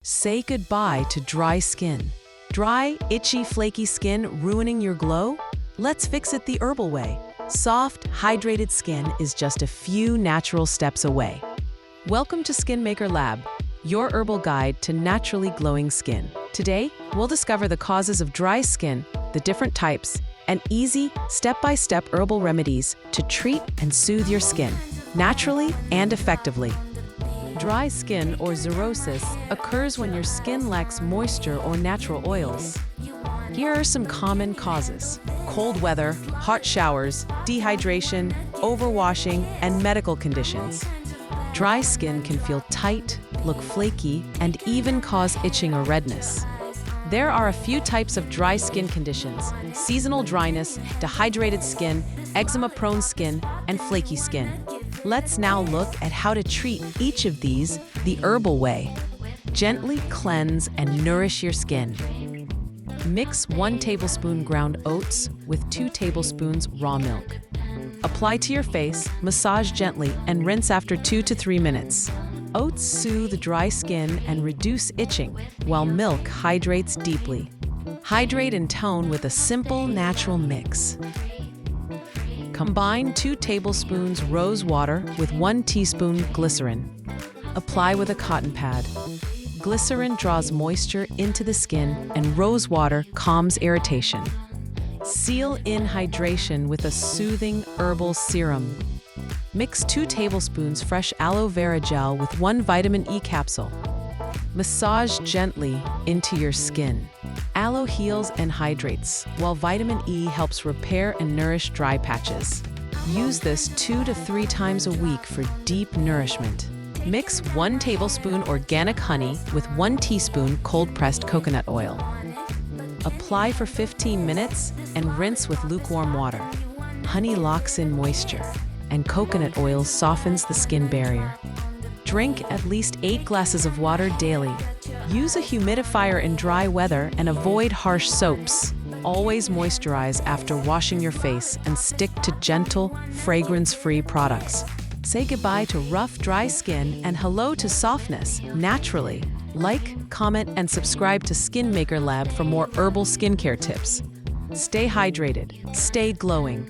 Say goodbye to dry skin. Dry, itchy, flaky skin ruining your glow? Let's fix it the herbal way. Soft, hydrated skin is just a few natural steps away. Welcome to Skin Maker Lab, your herbal guide to naturally glowing skin. Today, we'll discover the causes of dry skin, the different types, and easy, step-by-step herbal remedies to treat and soothe your skin, naturally and effectively. Dry skin or xerosis occurs when your skin lacks moisture or natural oils. Here are some common causes: cold weather, hot showers, dehydration, overwashing, and medical conditions. Dry skin can feel tight, look flaky, and even cause itching or redness. There are a few types of dry skin conditions: seasonal dryness, dehydrated skin, eczema-prone skin, and flaky skin. Let's now look at how to treat each of these the herbal way. Gently cleanse and nourish your skin. Mix 1 tablespoon ground oats with 2 tablespoons raw milk. Apply to your face, massage gently, and rinse after 2 to 3 minutes. Oats soothe dry skin and reduce itching, while milk hydrates deeply. Hydrate and tone with a simple, natural mix. Combine 2 tablespoons rose water with 1 teaspoon glycerin. Apply with a cotton pad. Glycerin draws moisture into the skin, and rose water calms irritation. Seal in hydration with a soothing herbal serum. Mix 2 tablespoons fresh aloe vera gel with 1 vitamin E capsule. Massage gently into your skin. Aloe heals and hydrates, while vitamin E helps repair and nourish dry patches. Use this 2 to 3 times a week for deep nourishment. Mix 1 tablespoon organic honey with 1 teaspoon cold-pressed coconut oil. Apply for 15 minutes and rinse with lukewarm water. Honey locks in moisture, and coconut oil softens the skin barrier. Drink at least 8 glasses of water daily. Use a humidifier in dry weather and avoid harsh soaps. Always moisturize after washing your face and stick to gentle, fragrance-free products. Say goodbye to rough, dry skin and hello to softness, naturally. Like, comment, and subscribe to Skin Maker Lab for more herbal skincare tips. Stay hydrated, stay glowing.